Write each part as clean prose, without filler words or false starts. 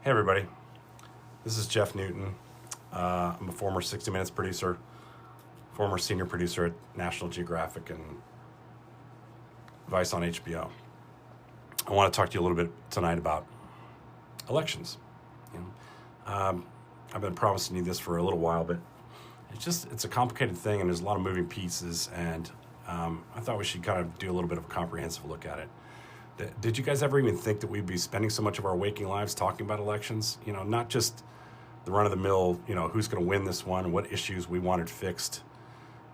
Hey everybody, this is Jeff Newton. I'm a former 60 Minutes producer, former senior producer at National Geographic and Vice on HBO. I want to talk to you a little bit tonight about elections. You know, I've been promising you this for a little while, but it's a complicated thing and there's a lot of moving pieces, and I thought we should kind of do a little bit of a comprehensive look at it. Did you guys ever even think that we'd be spending so much of our waking lives talking about elections? You know, not just the run-of-the-mill, who's going to win this one, what issues we wanted fixed.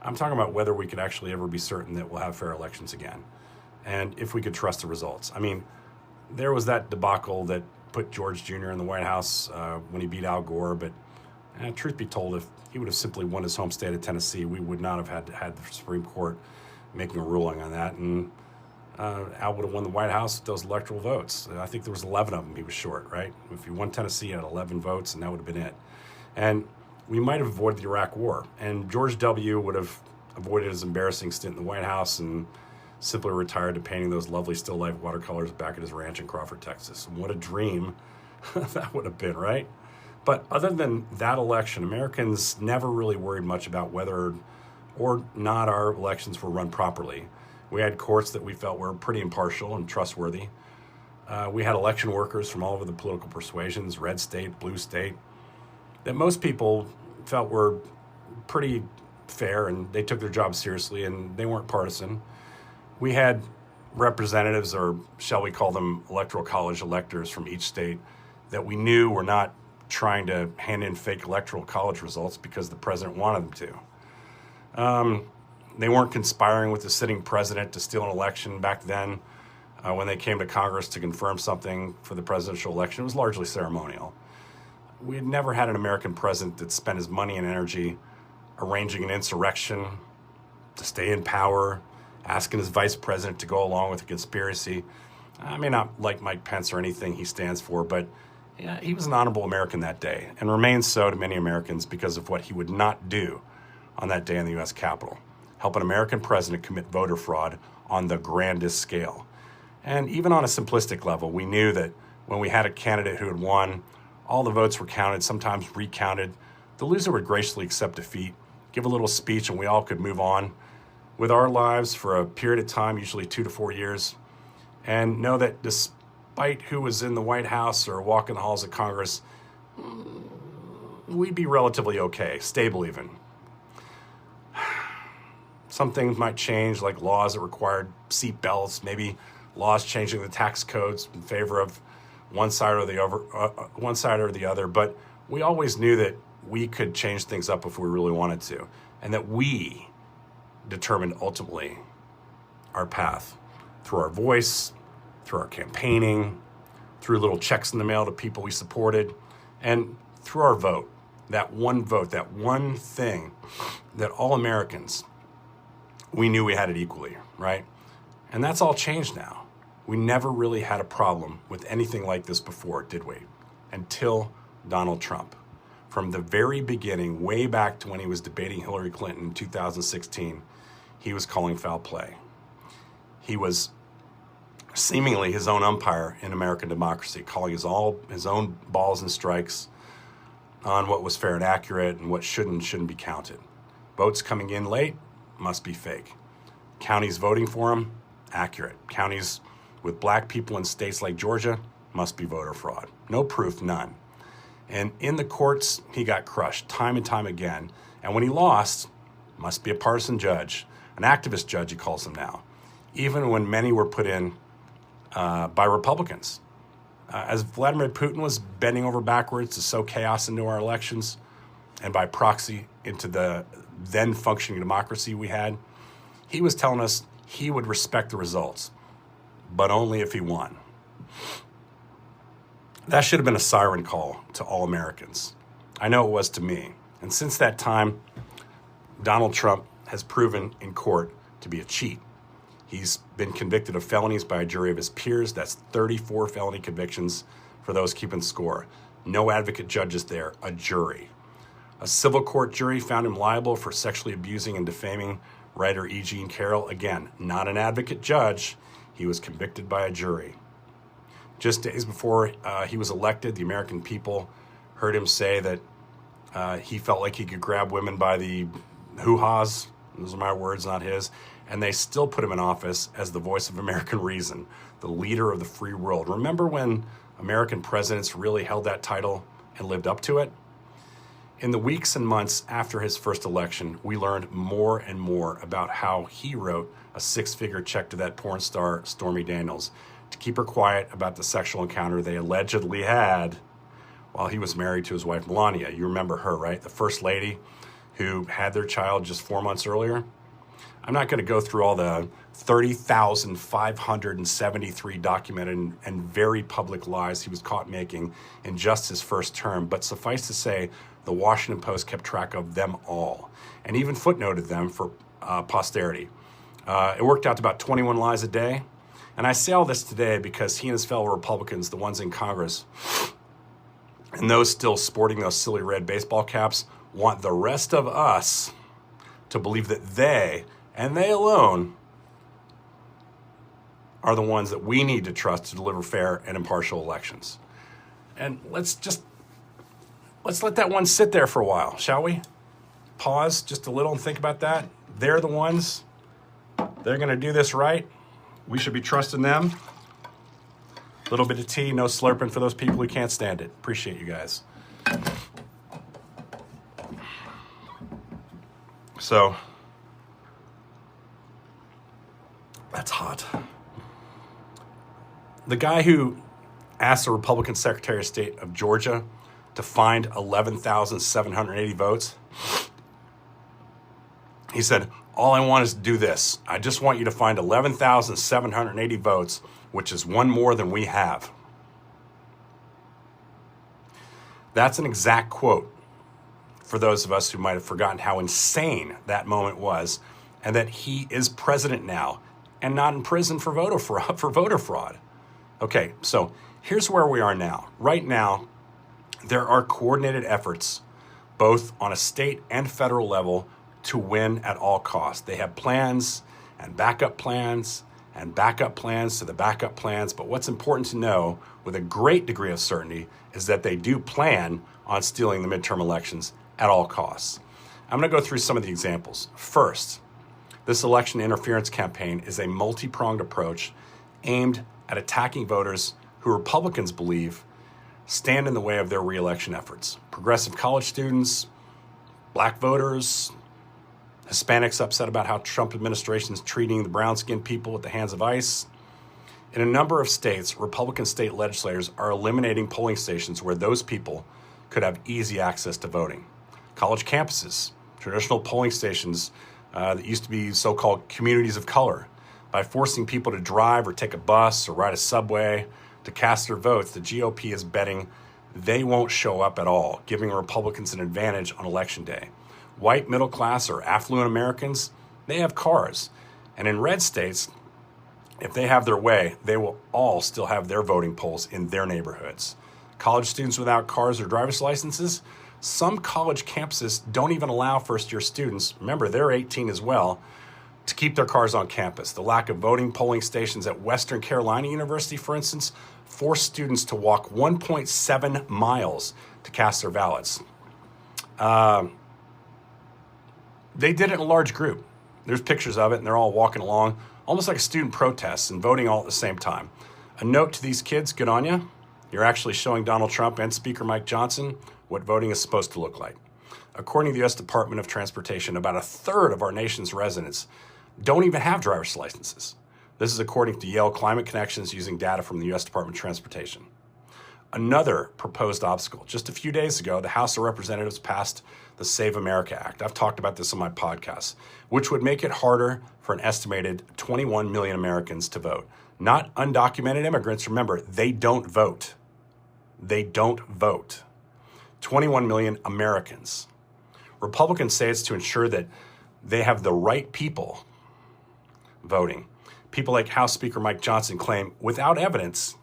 I'm talking about whether we could actually ever be certain that we'll have fair elections again, and if we could trust the results. I mean, there was that debacle that put George Jr. in the White House when he beat Al Gore, but truth be told, if he would have simply won his home state of Tennessee, we would not have had the Supreme Court making a ruling on that, and Al would have won the White House with those electoral votes. I think there was 11 of them he was short, right? If he won Tennessee, he had 11 votes, and that would have been it. And we might have avoided the Iraq War, and George W. would have avoided his embarrassing stint in the White House and simply retired to painting those lovely still life watercolors back at his ranch in Crawford, Texas. And what a dream that would have been, right? But other than that election, Americans never really worried much about whether or not our elections were run properly. We had courts that we felt were pretty impartial and trustworthy. We had election workers from all over the political persuasions, red state, blue state, that most people felt were pretty fair, and they took their job seriously, and they weren't partisan. We had representatives, or shall we call them electoral college electors, from each state that we knew were not trying to hand in fake electoral college results because the president wanted them to. They weren't conspiring with the sitting president to steal an election back then. When they came to Congress to confirm something for the presidential election, it was largely ceremonial. We had never had an American president that spent his money and energy arranging an insurrection to stay in power, asking his vice president to go along with a conspiracy. I may not like Mike Pence or anything he stands for, but yeah, he was an honorable American that day, and remains so to many Americans because of what he would not do on that day in the U.S. Capitol: help an American president commit voter fraud on the grandest scale. And even on a simplistic level, we knew that when we had a candidate who had won, all the votes were counted, sometimes recounted. The loser would graciously accept defeat, give a little speech, and we all could move on with our lives for a period of time, usually 2 to 4 years, and know that despite who was in the White House or walking the halls of Congress, we'd be relatively okay, stable even. Some things might change, like laws that required seat belts, maybe laws changing the tax codes in favor of one side or the other. But we always knew that we could change things up if we really wanted to, and that we determined ultimately our path through our voice, through our campaigning, through little checks in the mail to people we supported, and through our vote. That one thing that all Americans, we knew we had it equally, right? And that's all changed now. We never really had a problem with anything like this before, did we? Until Donald Trump. From the very beginning, way back to when he was debating Hillary Clinton in 2016, he was calling foul play. He was seemingly his own umpire in American democracy, calling his own balls and strikes on what was fair and accurate and what should and shouldn't be counted. Votes coming in late must be fake. Counties voting for him, accurate. Counties with black people in states like Georgia must be voter fraud. No proof, none. And in the courts, he got crushed time and time again. And when he lost, must be a partisan judge, an activist judge he calls them now, even when many were put in by Republicans. As Vladimir Putin was bending over backwards to sow chaos into our elections, and by proxy into the then functioning democracy we had, he was telling us he would respect the results, but only if he won. That should have been a siren call to all Americans. I know it was to me. And since that time, Donald Trump has proven in court to be a cheat. He's been convicted of felonies by a jury of his peers. That's 34 felony convictions for those keeping score. No advocate judges there, a jury. A civil court jury found him liable for sexually abusing and defaming writer E. Jean Carroll. Again, not an advocate judge. He was convicted by a jury. Just days before he was elected, the American people heard him say that he felt like he could grab women by the hoo-haws. Those are my words, not his. And they still put him in office as the voice of American reason, the leader of the free world. Remember when American presidents really held that title and lived up to it? In the weeks and months after his first election, we learned more and more about how he wrote a six-figure check to that porn star, Stormy Daniels, to keep her quiet about the sexual encounter they allegedly had while he was married to his wife, Melania. You remember her, right? The first lady who had their child just 4 months earlier. I'm not going to go through all the 30,573 documented and very public lies he was caught making in just his first term, but suffice to say, the Washington Post kept track of them all and even footnoted them for posterity. It worked out to about 21 lies a day. And I say all this today because he and his fellow Republicans, the ones in Congress, and those still sporting those silly red baseball caps, want the rest of us to believe that they, and they alone, are the ones that we need to trust to deliver fair and impartial elections. And let's let that one sit there for a while, shall we? Pause just a little and think about that. They're the ones. They're going to do this right. We should be trusting them. A little bit of tea, no slurping for those people who can't stand it. Appreciate you guys. So, that's hot. The guy who asked the Republican Secretary of State of Georgia to find 11,780 votes, he said, all I want is to do this. I just want you to find 11,780 votes, which is one more than we have. That's an exact quote for those of us who might have forgotten how insane that moment was, and that he is president now and not in prison for voter fraud. Okay, so here's where we are now. Right now, there are coordinated efforts, both on a state and federal level, to win at all costs. They have plans and backup plans and backup plans to the backup plans. But what's important to know with a great degree of certainty is that they do plan on stealing the midterm elections at all costs. I'm going to go through some of the examples. First, this election interference campaign is a multi-pronged approach aimed at attacking voters who Republicans believe stand in the way of their re-election efforts. Progressive college students, black voters, Hispanics upset about how Trump administration is treating the brown-skinned people with the hands of ICE. In a number of states, Republican state legislators are eliminating polling stations where those people could have easy access to voting. College campuses, traditional polling stations that used to be so-called communities of color. By forcing people to drive or take a bus or ride a subway to cast their votes, the GOP is betting they won't show up at all, giving Republicans an advantage on Election Day. White, middle class, or affluent Americans, they have cars. And in red states, if they have their way, they will all still have their voting polls in their neighborhoods. College students without cars or driver's licenses, some college campuses don't even allow first-year students, remember they're 18 as well, to keep their cars on campus. The lack of voting polling stations at Western Carolina University, for instance, forced students to walk 1.7 miles to cast their ballots. They did it in a large group. There's pictures of it, and they're all walking along, almost like a student protest and voting all at the same time. A note to these kids, good on you. You're actually showing Donald Trump and Speaker Mike Johnson what voting is supposed to look like. According to the U.S. Department of Transportation, about a third of our nation's residents don't even have driver's licenses. This is according to Yale Climate Connections using data from the U.S. Department of Transportation. Another proposed obstacle. Just a few days ago, the House of Representatives passed the Save America Act. I've talked about this on my podcast, which would make it harder for an estimated 21 million Americans to vote. Not undocumented immigrants. Remember, they don't vote. They don't vote. 21 million Americans. Republicans say it's to ensure that they have the right people voting. People like House Speaker Mike Johnson claim, without evidence,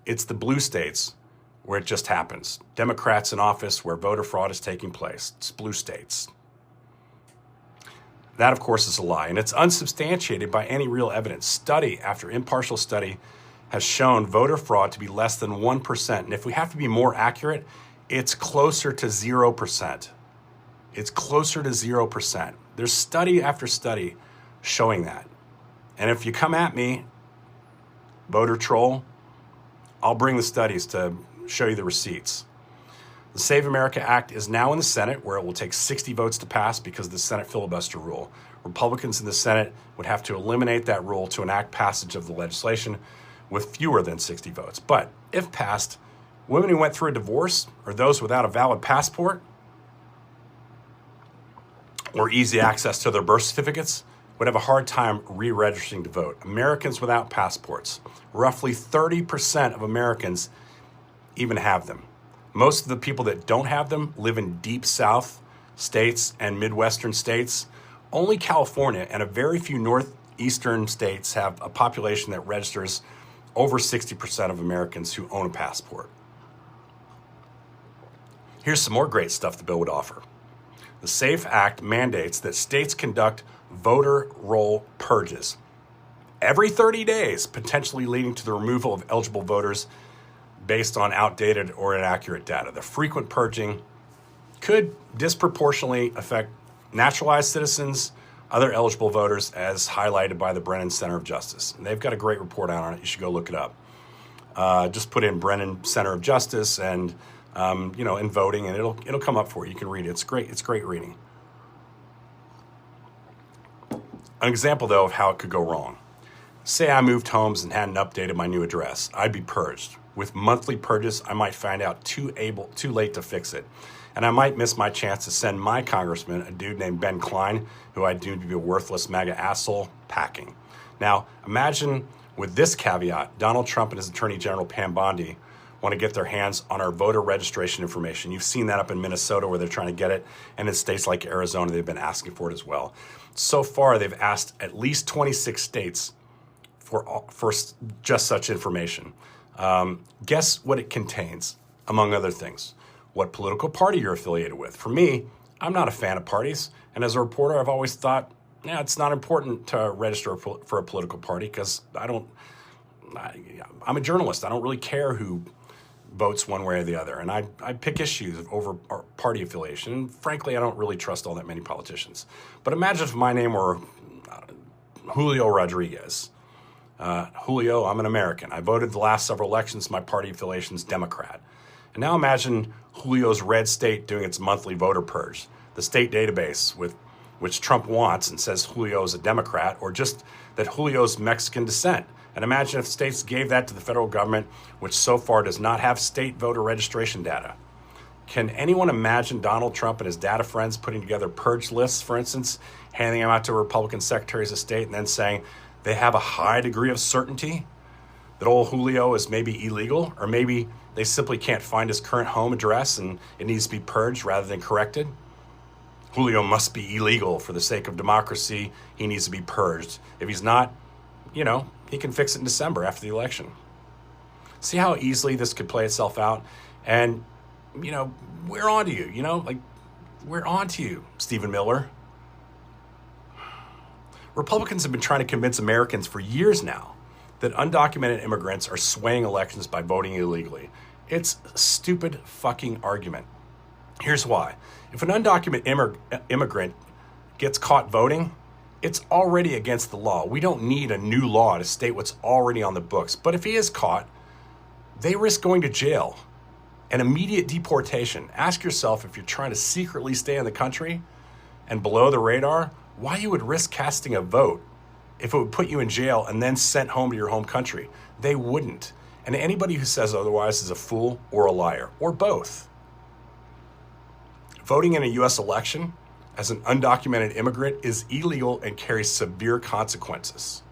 it's the blue states where it just happens. Democrats in office where voter fraud is taking place. It's blue states. That, of course, is a lie, and it's unsubstantiated by any real evidence. Study after impartial study has shown voter fraud to be less than 1%. And if we have to be more accurate, it's closer to 0%. It's closer to 0%. There's study after study showing that. And if you come at me, voter troll, I'll bring the studies to show you the receipts. The Save America Act is now in the Senate, where it will take 60 votes to pass because of the Senate filibuster rule. Republicans in the Senate would have to eliminate that rule to enact passage of the legislation with fewer than 60 votes. But if passed, women who went through a divorce or those without a valid passport or easy access to their birth certificates would have a hard time re-registering to vote. Americans without passports, roughly 30% of Americans even have them. Most of the people that don't have them live in deep South states and Midwestern states. Only California and a very few northeastern states have a population that registers over 60% of Americans who own a passport. Here's some more great stuff the bill would offer. The SAFE Act mandates that states conduct voter roll purges every 30 days, potentially leading to the removal of eligible voters based on outdated or inaccurate data. The frequent purging could disproportionately affect naturalized citizens, other eligible voters, as highlighted by the Brennan Center of Justice. And they've got a great report out on it. You should go look it up. Just put in Brennan Center of Justice and in voting, and it'll come up for you. You can read it. It's great. It's great reading. An example, though, of how it could go wrong. Say I moved homes and hadn't updated my new address. I'd be purged. With monthly purges, I might find out too late to fix it. And I might miss my chance to send my congressman, a dude named Ben Klein, who I deem to be a worthless MAGA asshole, packing. Now, imagine with this caveat, Donald Trump and his Attorney General Pam Bondi want to get their hands on our voter registration information. You've seen that up in Minnesota where they're trying to get it, and in states like Arizona, they've been asking for it as well. So far, they've asked at least 26 states for just such information. Guess what it contains, among other things? What political party you're affiliated with. For me, I'm not a fan of parties, and as a reporter, I've always thought, it's not important to register for a political party because I'm a journalist. I don't really care who votes one way or the other, and I pick issues over party affiliation. And frankly, I don't really trust all that many politicians. But imagine if my name were Julio Rodriguez. Julio, I'm an American. I voted the last several elections. My party affiliation's Democrat. And now imagine Julio's red state doing its monthly voter purge, the state database which Trump wants and says Julio is a Democrat, or just that Julio's Mexican descent. And imagine if states gave that to the federal government, which so far does not have state voter registration data. Can anyone imagine Donald Trump and his data friends putting together purge lists, for instance, handing them out to Republican secretaries of state and then saying they have a high degree of certainty that old Julio is maybe illegal, or maybe they simply can't find his current home address and it needs to be purged rather than corrected? Julio must be illegal for the sake of democracy. He needs to be purged. If he's not, he can fix it in December after the election. See how easily this could play itself out? And, we're on to you, we're on to you, Stephen Miller. Republicans have been trying to convince Americans for years now that undocumented immigrants are swaying elections by voting illegally. It's a stupid fucking argument. Here's why. If an undocumented immigrant gets caught voting, it's already against the law. We don't need a new law to state what's already on the books. But if he is caught, they risk going to jail and immediate deportation. Ask yourself, if you're trying to secretly stay in the country and below the radar, why you would risk casting a vote if it would put you in jail and then sent home to your home country. They wouldn't. And anybody who says otherwise is a fool or a liar, or both. Voting in a U.S. election as an undocumented immigrant is illegal and carries severe consequences.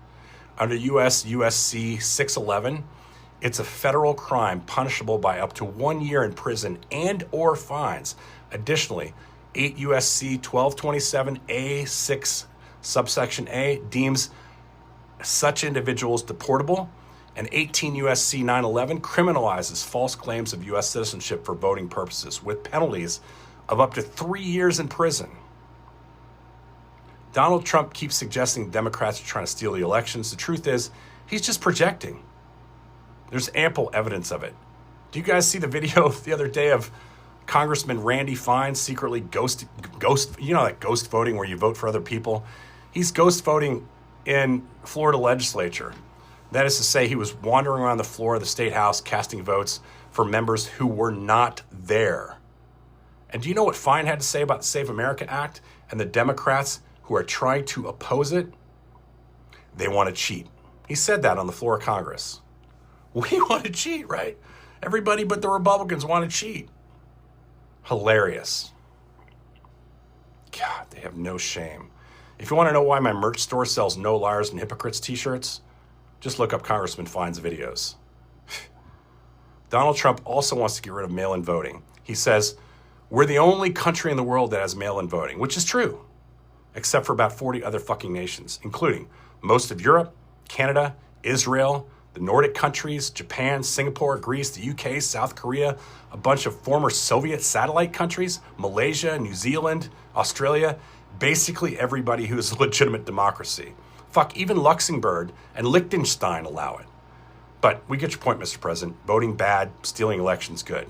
Under USC 611, it's a federal crime punishable by up to 1 year in prison and or fines. Additionally, 8 USC 1227A6 subsection A deems such individuals deportable, and 18 USC 911 criminalizes false claims of U.S. citizenship for voting purposes with penalties of up to 3 years in prison. Donald Trump keeps suggesting Democrats are trying to steal the elections. The truth is, he's just projecting. There's ample evidence of it. Do you guys see the video the other day of Congressman Randy Fine secretly ghost, like ghost voting where you vote for other people? He's ghost voting in Florida legislature. That is to say, he was wandering around the floor of the state house casting votes for members who were not there. And do you know what Fine had to say about the Save America Act and the Democrats who are trying to oppose it? They want to cheat. He said that on the floor of Congress. We want to cheat, right? Everybody but the Republicans want to cheat. Hilarious. God, they have no shame. If you want to know why my merch store sells No Liars and Hypocrites t-shirts, just look up Congressman Fine's videos. Donald Trump also wants to get rid of mail-in voting. He says, we're the only country in the world that has mail-in voting, which is true, except for about 40 other fucking nations, including most of Europe, Canada, Israel, the Nordic countries, Japan, Singapore, Greece, the UK, South Korea, a bunch of former Soviet satellite countries, Malaysia, New Zealand, Australia, basically everybody who is a legitimate democracy. Fuck, even Luxembourg and Liechtenstein allow it. But we get your point, Mr. President. Voting bad, stealing elections good.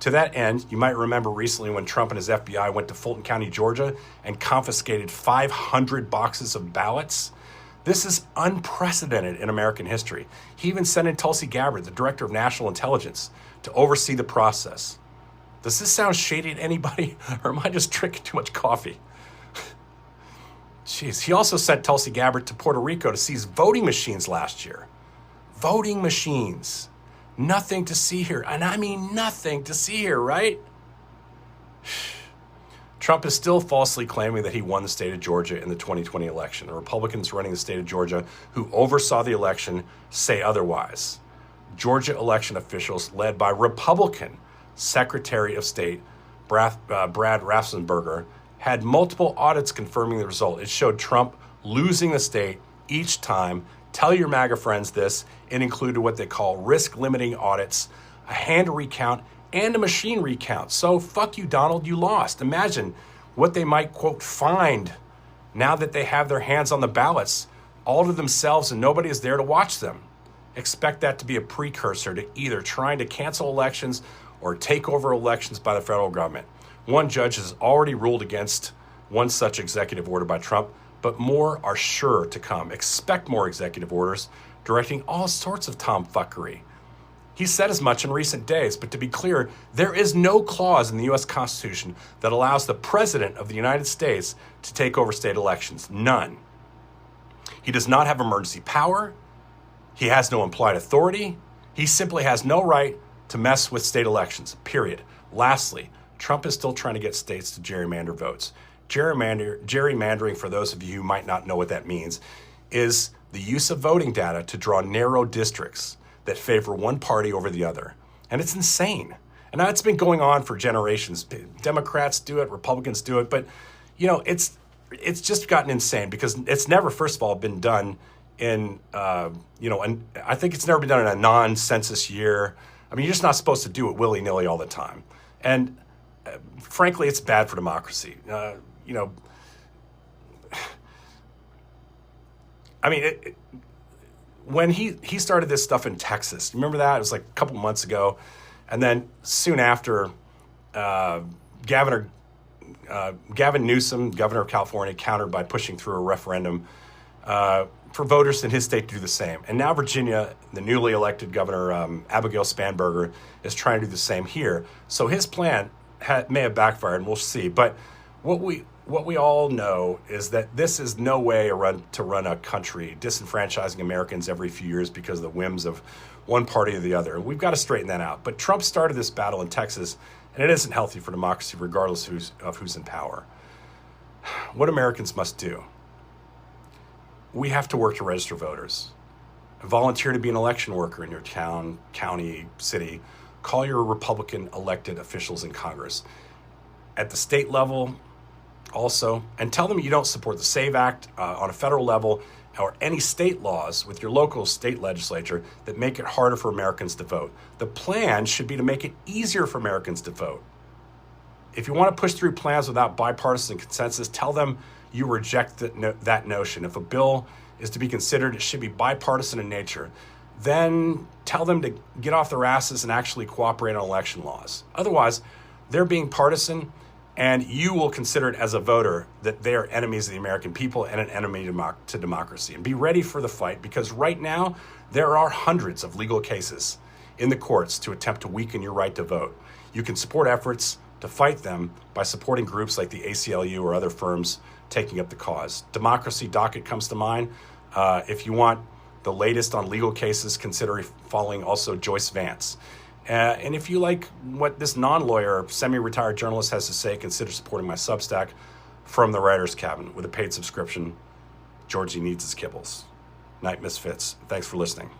To that end, you might remember recently when Trump and his FBI went to Fulton County, Georgia, and confiscated 500 boxes of ballots. This is unprecedented in American history. He even sent in Tulsi Gabbard, the director of national intelligence, to oversee the process. Does this sound shady to anybody, or am I just drinking too much coffee? Jeez, he also sent Tulsi Gabbard to Puerto Rico to seize voting machines last year. Voting machines. Nothing to see here. And I mean nothing to see here, right? Trump is still falsely claiming that he won the state of Georgia in the 2020 election. The Republicans running the state of Georgia who oversaw the election say otherwise. Georgia election officials led by Republican Secretary of State Brad Raffensperger had multiple audits confirming the result. It showed Trump losing the state each time. Tell your MAGA friends this. It included what they call risk-limiting audits, a hand recount, and a machine recount. So fuck you, Donald, you lost. Imagine what they might, quote, find now that they have their hands on the ballots all to themselves and nobody is there to watch them. Expect that to be a precursor to either trying to cancel elections or take over elections by the federal government. One judge has already ruled against one such executive order by Trump, but more are sure to come. Expect more executive orders directing all sorts of tomfuckery. He said as much in recent days, but to be clear, there is no clause in the U.S. Constitution that allows the President of the United States to take over state elections. None. He does not have emergency power. He has no implied authority. He simply has no right to mess with state elections, period. Lastly, Trump is still trying to get states to gerrymander votes. Gerrymandering, for those of you who might not know what that means, is the use of voting data to draw narrow districts that favor one party over the other. And it's insane. And now it's been going on for generations. Democrats do it, Republicans do it, but you know, it's just gotten insane because it's never, first of all, been done in, and I think it's never been done in a non-census year. I mean, you're just not supposed to do it willy-nilly all the time. And frankly, it's bad for democracy. When he started this stuff in Texas, remember that? It was like a couple months ago. And then soon after, Gavin Newsom, governor of California, countered by pushing through a referendum for voters in his state to do the same. And now Virginia, the newly elected governor, Abigail Spanberger, is trying to do the same here. So his plan may have backfired, and we'll see. But what we all know is that this is no way to run a country, disenfranchising Americans every few years because of the whims of one party or the other. We've got to straighten that out. But Trump started this battle in Texas, and it isn't healthy for democracy, regardless of who's in power. What Americans must do: we have to work to register voters. Volunteer to be an election worker in your town, county, city. Call your Republican elected officials in Congress. At the state level, also, and tell them you don't support the SAVE Act on a federal level or any state laws with your local state legislature that make it harder for Americans to vote. The plan should be to make it easier for Americans to vote. If you want to push through plans without bipartisan consensus, tell them you reject that notion. If a bill is to be considered, it should be bipartisan in nature. then tell them to get off their asses and actually cooperate on election laws. Otherwise, they're being partisan, and you will consider it as a voter that they are enemies of the American people and an enemy to democracy. And be ready for the fight, because right now there are hundreds of legal cases in the courts to attempt to weaken your right to vote. You can support efforts to fight them by supporting groups like the ACLU or other firms taking up the cause. Democracy Docket comes to mind. If you want the latest on legal cases, consider following also Joyce Vance. And if you like what this non-lawyer, semi-retired journalist has to say, consider supporting my Substack, From the Writer's Cabin, with a paid subscription. Georgie needs his kibbles. Night, Misfits. Thanks for listening.